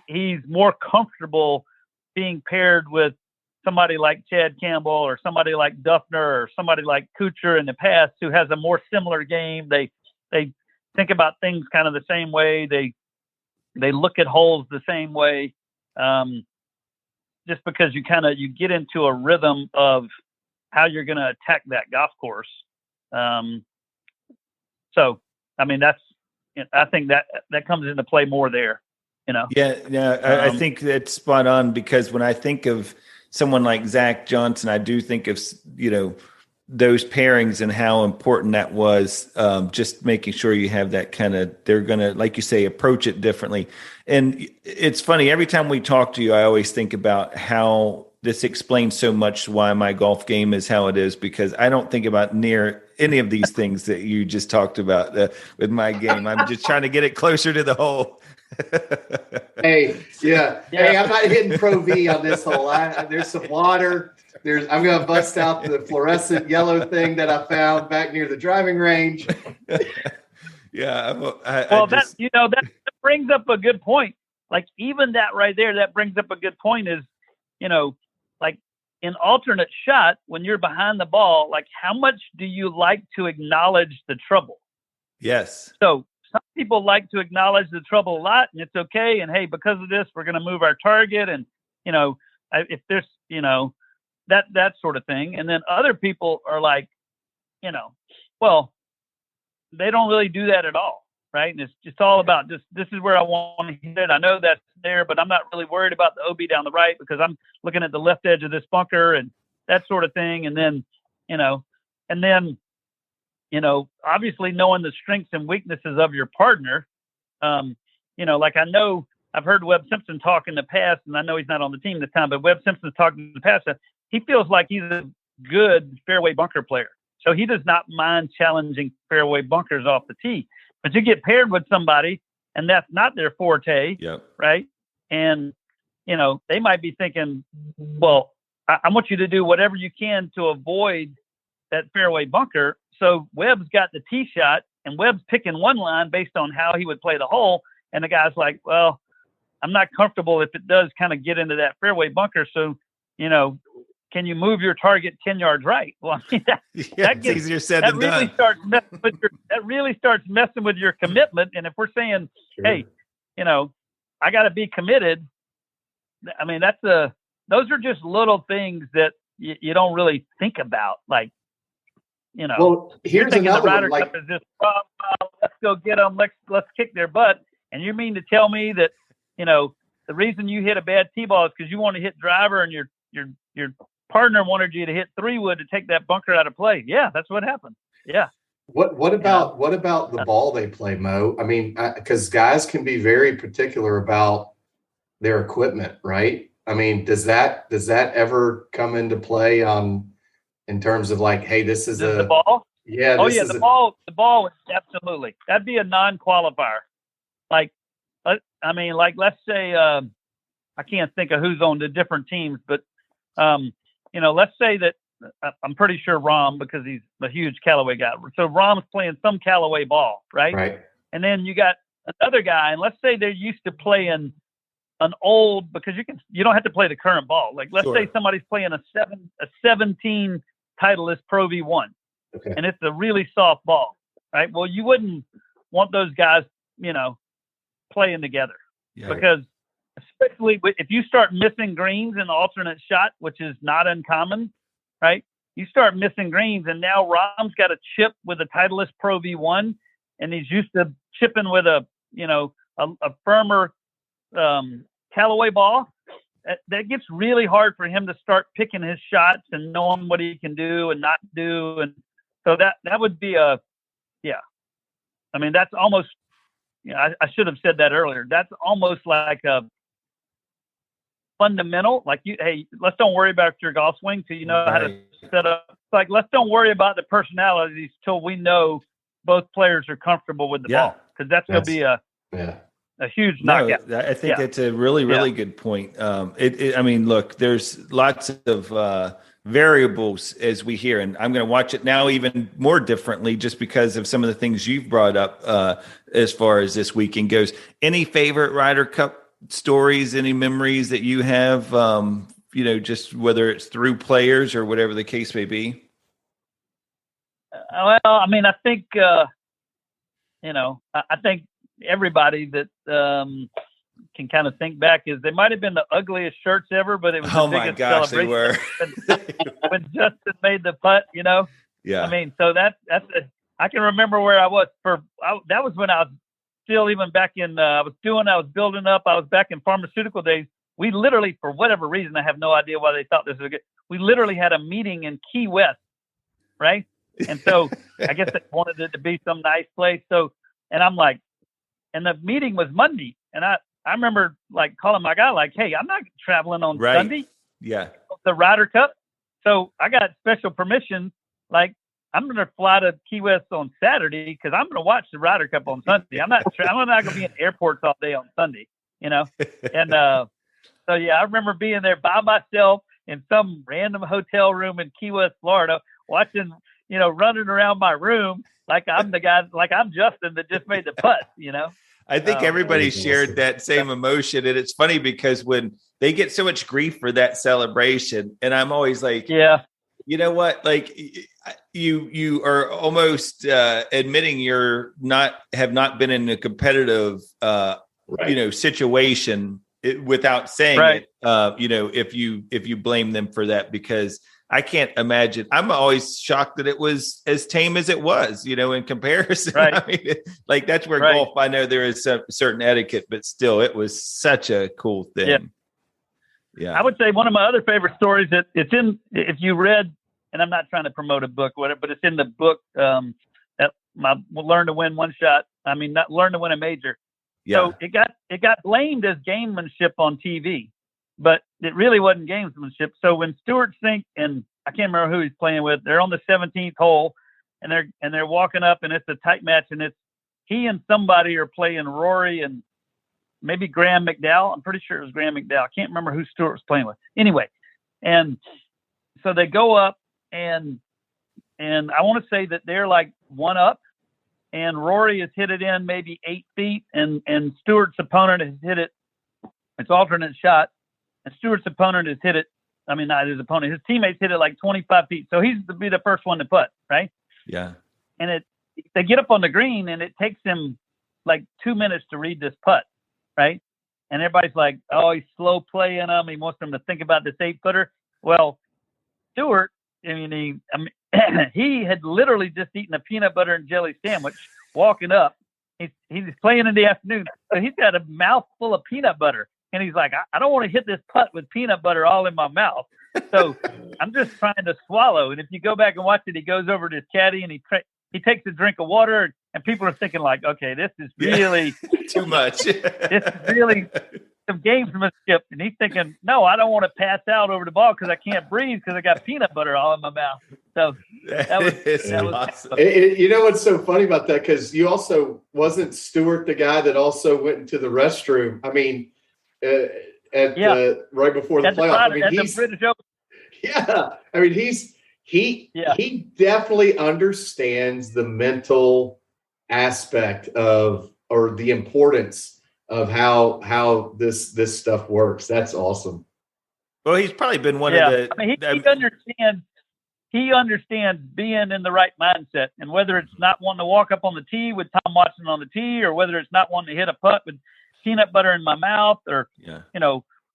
he's more comfortable being paired with somebody like Chad Campbell or somebody like Duffner or somebody like Kuchar in the past who has a more similar game. They think about things kind of the same way. They look at holes the same way, just because you get into a rhythm of how you're going to attack that golf course. So, I mean, I think that comes into play more there, Yeah. I think that's spot on, because when I think of someone like Zach Johnson, I do think of, those pairings and how important that was, just making sure you have that kind of, they're going to, like you say, approach it differently. And it's funny, every time we talk to you, I always think about how this explains so much why my golf game is how it is, because I don't think about near any of these things that you just talked about with my game. I'm just trying to get it closer to the hole. Hey, Hey, I'm not hitting Pro V on this hole. There's some water. I'm going to bust out the fluorescent yellow thing that I found back near the driving range. Yeah. That brings up a good point. Like, even that right there, that brings up a good point is, like in alternate shot, when you're behind the ball, like, how much do you like to acknowledge the trouble? Yes. So people like to acknowledge the trouble a lot, and it's okay. And hey, because of this, we're going to move our target. And, if there's, that sort of thing. And then other people are like, well, they don't really do that at all. Right. And it's just all about this is where I want to hit it. I know that's there, but I'm not really worried about the OB down the right because I'm looking at the left edge of this bunker and that sort of thing. And then, obviously knowing the strengths and weaknesses of your partner, like I know I've heard Webb Simpson talk in the past, and I know he's not on the team this time, but Webb Simpson's talked in the past that he feels like he's a good fairway bunker player. So he does not mind challenging fairway bunkers off the tee. But you get paired with somebody and that's not their forte, right? And, they might be thinking, well, I want you to do whatever you can to avoid that fairway bunker. So Webb's got the tee shot and Webb's picking one line based on how he would play the hole. And the guy's like, well, I'm not comfortable if it does kind of get into that fairway bunker. So, can you move your target 10 yards right? Well, I mean, it's easier said than done. That really starts messing with your commitment. And if we're saying, hey, I got to be committed. I mean, those are just little things that you don't really think about. Like, well, here's another the Ryder one. Cup is just, let's go get them. Let's kick their butt. And you mean to tell me that, the reason you hit a bad tee ball is because you want to hit driver and your partner wanted you to hit 3-wood to take that bunker out of play. Yeah, that's what happened. Yeah. What about the ball they play, Mo? I mean, because guys can be very particular about their equipment, right? I mean, does that ever come into play in terms of like, hey, this is the ball? Yeah. The ball absolutely. That'd be a non-qualifier. Like, let's say I can't think of who's on the different teams, but let's say that I'm pretty sure Rahm, because he's a huge Callaway guy. So Rahm's playing some Callaway ball, right? Right. And then you got another guy, and let's say they're used to playing an old, because you don't have to play the current ball. Like let's say somebody's playing a 17 Titleist Pro V1, and it's a really soft ball, right? Well, you wouldn't want those guys, playing together because especially if you start missing greens in the alternate shot, which is not uncommon, right? You start missing greens, and now Rahm's got a chip with a Titleist Pro V1, and he's used to chipping with a firmer Callaway ball. That gets really hard for him to start picking his shots and knowing what he can do and not do, and so that would be I mean, that's almost. I should have said that earlier. That's almost like a fundamental, like hey, let's don't worry about your golf swing till you know how to set up. It's like, let's don't worry about the personalities till we know both players are comfortable with the ball, because that's going to be a huge knockout. I think that's a really, really good point. I mean, look, there's lots of variables as we hear, and I'm going to watch it now even more differently just because of some of the things you've brought up as far as this weekend goes. Any favorite Ryder Cup stories, any memories that you have, just whether it's through players or whatever the case may be? Well, I mean, I think, I think everybody that can kind of think back is they might have been the ugliest shirts ever, but it was the biggest celebration. They were. when Justin made the putt, Yeah. I mean, so I can remember where I was that was when I was still even back in, I was building up. I was back in pharmaceutical days. We literally, for whatever reason, I have no idea why they thought this was good. We literally had a meeting in Key West, right? And so I guess they wanted it to be some nice place. So, and I'm like, and the meeting was Monday. And I remember like calling my guy, like, hey, I'm not traveling on Sunday. Yeah. The Ryder Cup. So I got special permission. Like, I'm going to fly to Key West on Saturday because I'm going to watch the Ryder Cup on Sunday. I'm not going to be in airports all day on Sunday, And so, yeah, I remember being there by myself in some random hotel room in Key West, Florida, watching, running around my room like I'm the guy, like I'm Justin that just made the putt, I think everybody shared that same emotion. And it's funny because when they get so much grief for that celebration, and I'm always like, You know what? Like you are almost admitting have not been in a competitive, situation without saying Right. it. If you blame them for that, because I can't imagine. I'm always shocked that it was as tame as it was, in comparison. Right. I mean, like that's where Right. golf, I know there is a certain etiquette, but still it was such a cool thing. Yeah. I would say one of my other favorite stories that if you read, and I'm not trying to promote a book, whatever, but it's in the book, that my Learn to Win One Shot. I mean, not Learn to Win a Major. Yeah. So it got blamed as gamesmanship on TV, but it really wasn't gamesmanship. So when Stewart Cink and I can't remember who he's playing with, they're on the 17th hole and they're walking up and it's a tight match and it's he and somebody are playing Rory and maybe Graham McDowell. I'm pretty sure it was Graham McDowell. I can't remember who Stewart was playing with. Anyway, and so they go up and I want to say that they're like one up, and Rory has hit it in maybe 8 feet, and Stewart's opponent has hit it. It's alternate shot, and Stewart's opponent has hit it. I mean, not his opponent. His teammates hit it like 25 feet. So he's to be the first one to putt, right? Yeah. And they get up on the green, and it takes him like 2 minutes to read this putt. Right. And everybody's like, oh, he's slow playing them. He wants them to think about this 8-footer. Well, Stewart, he had literally just eaten a peanut butter and jelly sandwich walking up. He's playing in the afternoon. So he's got a mouthful of peanut butter. And he's like, I don't want to hit this putt with peanut butter all in my mouth. So I'm just trying to swallow. And if you go back and watch it, he goes over to his caddy and he takes a drink of water, and people are thinking like, okay, this is really too much. This is really some gamesmanship. And he's thinking, no, I don't want to pass out over the ball because I can't breathe because I got peanut butter all in my mouth. So that was awesome. You know what's so funny about that? Because you also wasn't Stewart the guy that also went into the restroom. I mean, right before the playoff. I mean, he's British Open. Yeah. I mean, he definitely understands the mental aspect of, or the importance of how this stuff works. That's awesome. Well, he's probably been one of the. I mean, he understands being in the right mindset, and whether it's not wanting to walk up on the tee with Tom Watson on the tee, or whether it's not wanting to hit a putt with peanut butter in my mouth, or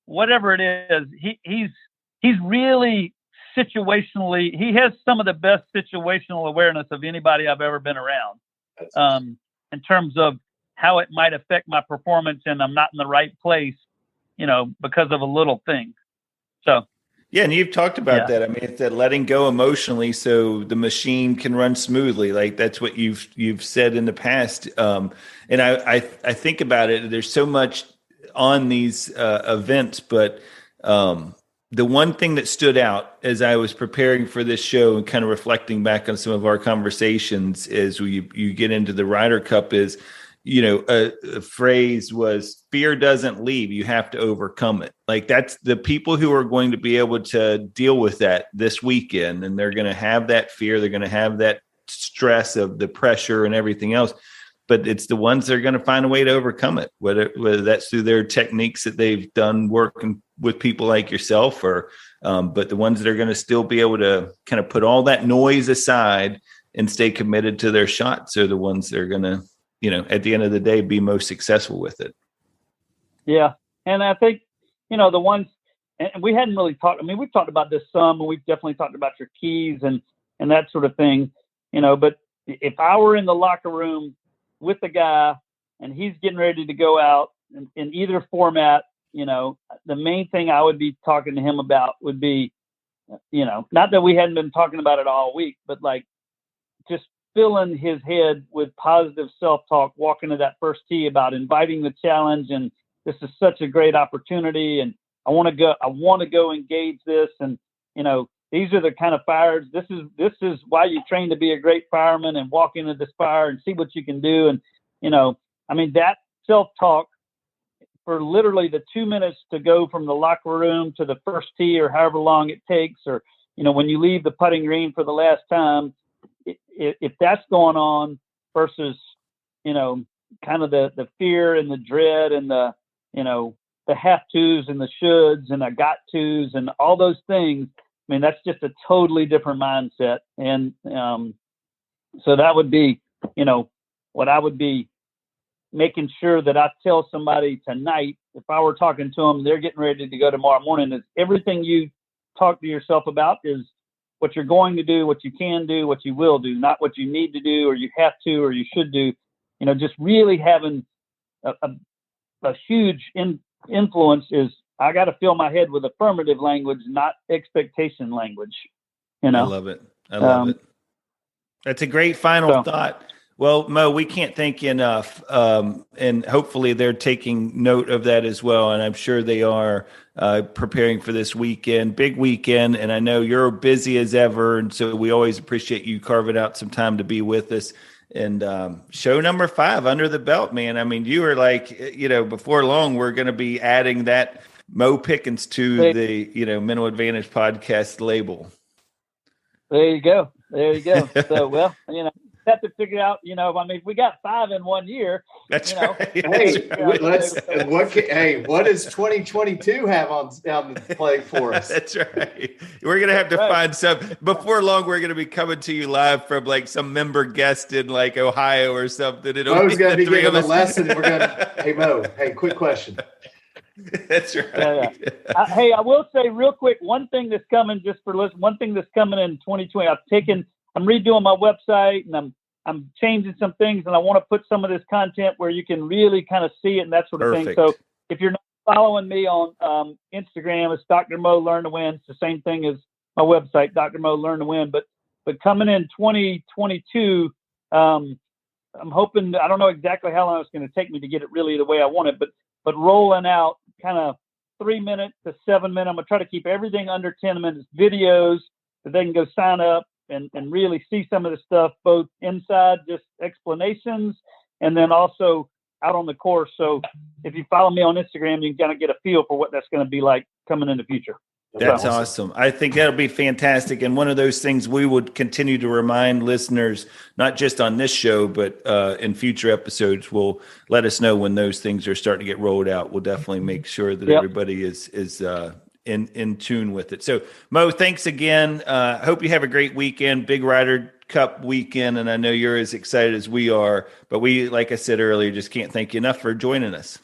whatever it is, he's really situationally. He has some of the best situational awareness of anybody I've ever been around. In terms of how it might affect my performance, and I'm not in the right place, because of a little thing. So. Yeah, and you've talked about that. I mean, it's that letting go emotionally so the machine can run smoothly. Like that's what you've said in the past. And I think about it. There's so much on these events, but the one thing that stood out as I was preparing for this show and kind of reflecting back on some of our conversations as you get into the Ryder Cup is, a phrase was fear doesn't leave. You have to overcome it. Like that's the people who are going to be able to deal with that this weekend. And they're going to have that fear. They're going to have that stress of the pressure and everything else. But it's the ones that are going to find a way to overcome it, whether that's through their techniques that they've done working with people like yourself, or but the ones that are going to still be able to kind of put all that noise aside and stay committed to their shots are the ones that are going to, at the end of the day, be most successful with it. Yeah. And I think, the ones, and we hadn't really talked, I mean, we've talked about this some, and we've definitely talked about your keys and that sort of thing, but if I were in the locker room with the guy and he's getting ready to go out in either format, the main thing I would be talking to him about would be, not that we hadn't been talking about it all week, but like just filling his head with positive self-talk, walking to that first tee about inviting the challenge. And this is such a great opportunity. And I want to go engage this. And, these are the kind of fires. This is why you train to be a great fireman, and walk into this fire and see what you can do. And, that self-talk for literally the 2 minutes to go from the locker room to the first tee, or however long it takes, or, when you leave the putting green for the last time, if that's going on versus, kind of the fear and the dread and the have tos and the shoulds and the got tos and all those things, I mean, that's just a totally different mindset. And so that would be, what I would be making sure that I tell somebody tonight, if I were talking to them, they're getting ready to go tomorrow morning, is everything you talk to yourself about is what you're going to do, what you can do, what you will do, not what you need to do or you have to or you should do. Just really having a huge influence is I got to fill my head with affirmative language, not expectation language. I love it. I love it. That's a great final thought. Well, Mo, we can't thank you enough. And hopefully they're taking note of that as well. And I'm sure they are preparing for this weekend, big weekend. And I know you're busy as ever. And so we always appreciate you carving out some time to be with us. And show number 5 under the belt, man. I mean, you were like, before long, we're going to be adding that Mo Pickens to the, Mental Advantage podcast label. There you go. So, well, have to figure out, we got 5 in 1 year. That's right. Hey, what does 2022 have on the plate for us? That's right. We're going to have to find some. Before long, we're going to be coming to you live from like some member guest in like Ohio or something. Mo's going to be giving a lesson. We're going to, hey, Mo, quick question. That's right. Hey, I will say real quick, one thing that's coming in 2020, I'm redoing my website and I'm changing some things, and I want to put some of this content where you can really kind of see it and that sort of thing. So if you're not following me on Instagram, it's Dr. Mo Learn to Win. It's the same thing as my website, Dr. Mo Learn to Win. But coming in 2022, I'm hoping, I don't know exactly how long it's going to take me to get it really the way I want it, but rolling out kind of 3 minute to 7 minute. I'm going to try to keep everything under 10 minutes, videos that they can go sign up and really see some of the stuff, both inside just explanations and then also out on the course. So if you follow me on Instagram, you can kind of get a feel for what that's going to be like coming in the future. That's awesome. I think that'll be fantastic. And one of those things we would continue to remind listeners, not just on this show, but in future episodes, will let us know when those things are starting to get rolled out. We'll definitely make sure that everybody is in tune with it. So Mo, thanks again. Hope you have a great weekend, big Ryder Cup weekend. And I know you're as excited as we are, but we, like I said earlier, just can't thank you enough for joining us.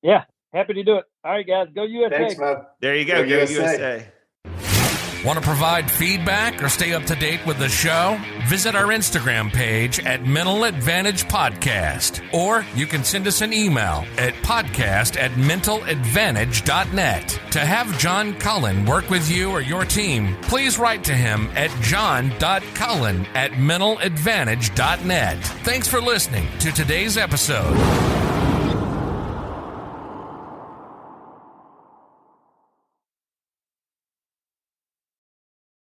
Yeah. Happy to do it. All right, guys. Go USA. Thanks, Mo. There you go. Go USA. Want to provide feedback or stay up to date with the show? Visit our Instagram page at Mental Advantage Podcast, or you can send us an email at podcast@mentaladvantage.net. To have John Cullen work with you or your team, please write to him at john.cullen@mentaladvantage.net. Thanks for listening to today's episode.